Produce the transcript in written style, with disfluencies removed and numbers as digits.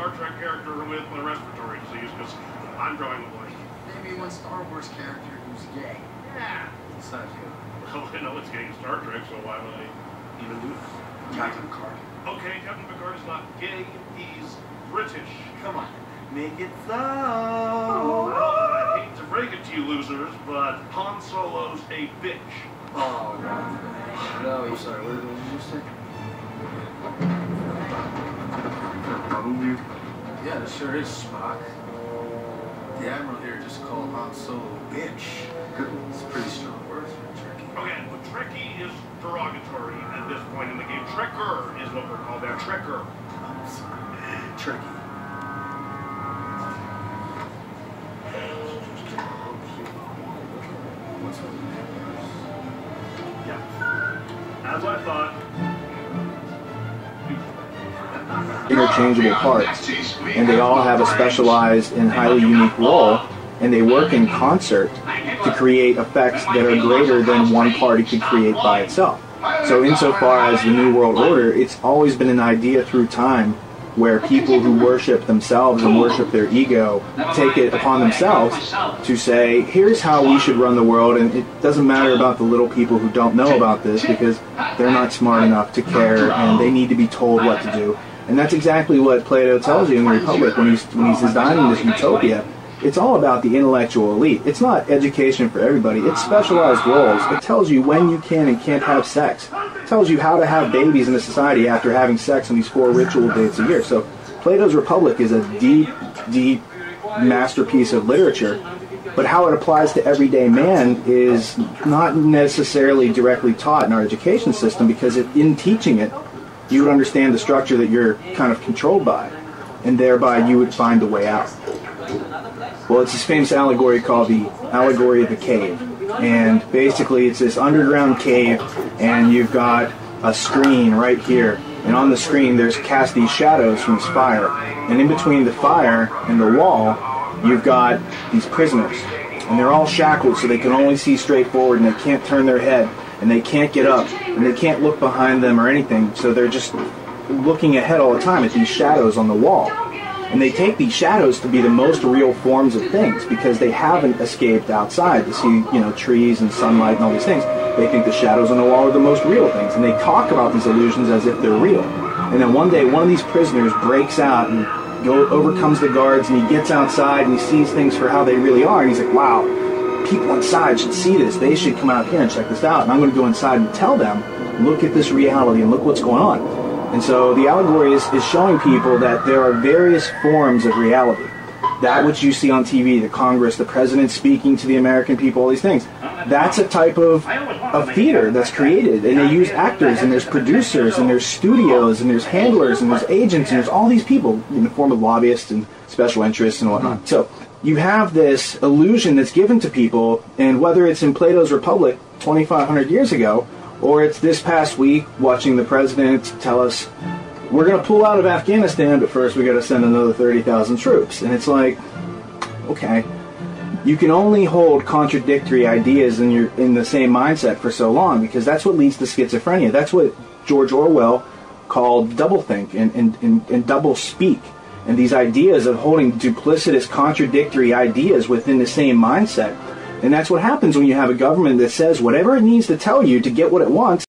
Star Trek character with a respiratory disease, because I'm drawing the blank. Maybe one Star Wars character who's gay. Yeah. Besides you. Well, I know it's gay in Star Trek, so why would I even do this? Captain Picard. Okay, Captain Picard is not gay, he's British. Come on, make it so. Well, I hate to break it to you losers, but Han Solo's a bitch. Oh, no, I'm sorry, what did you just say? Yeah, this sure is Spock. The Admiral here just called Han Solo a bitch. It's a pretty strong word for tricky. Okay, but tricky is derogatory at this point in the game. Trekker is what we're called there. Trekker. I'm sorry. Tricky. What's with the Yeah. As I thought. Interchangeable parts, and they all have a specialized and highly unique role, and they work in concert to create effects that are greater than one party could create by itself. So insofar as the New World Order, it's always been an idea through time where people who worship themselves and worship their ego take it upon themselves to say, here's how we should run the world, and it doesn't matter about the little people who don't know about this because they're not smart enough to care and they need to be told what to do. And that's exactly what Plato tells you in the Republic when he's designing this utopia. It's all about the intellectual elite. It's not education for everybody. It's specialized roles. It tells you when you can and can't have sex. It tells you how to have babies in a society after having sex on these 4 ritual dates a year. So Plato's Republic is a deep, deep masterpiece of literature. But how it applies to everyday man is not necessarily directly taught in our education system, because in teaching it, you would understand the structure that you're kind of controlled by, and thereby you would find the way out. Well, it's this famous allegory called the allegory of the cave, and basically it's this underground cave, and you've got a screen right here, and on the screen there's cast these shadows from this fire, and in between the fire and the wall you've got these prisoners, and they're all shackled so they can only see straight forward, and they can't turn their head, and they can't get up, and they can't look behind them or anything, so they're just looking ahead all the time at these shadows on the wall. And they take these shadows to be the most real forms of things because they haven't escaped outside to see, trees and sunlight and all these things. They think the shadows on the wall are the most real things, and they talk about these illusions as if they're real. And then one day, one of these prisoners breaks out and overcomes the guards, and he gets outside and he sees things for how they really are, and he's like, wow, people inside should see this. They should come out here and check this out, and I'm going to go inside and tell them, look at this reality and look what's going on. And so the allegory is showing people that there are various forms of reality. That which you see on TV, the Congress, the president speaking to the American people, all these things. That's a type of theater that's created. And they use actors, and there's producers, and there's studios, and there's handlers, and there's agents, and there's all these people in the form of lobbyists and special interests and whatnot. So you have this illusion that's given to people, and whether it's in Plato's Republic 2,500 years ago, or it's this past week watching the president tell us, we're going to pull out of Afghanistan, but first we got to send another 30,000 troops. And it's like, okay, you can only hold contradictory ideas in the same mindset for so long, because that's what leads to schizophrenia. That's what George Orwell called doublethink and double speak. And these ideas of holding duplicitous, contradictory ideas within the same mindset. And that's what happens when you have a government that says whatever it needs to tell you to get what it wants.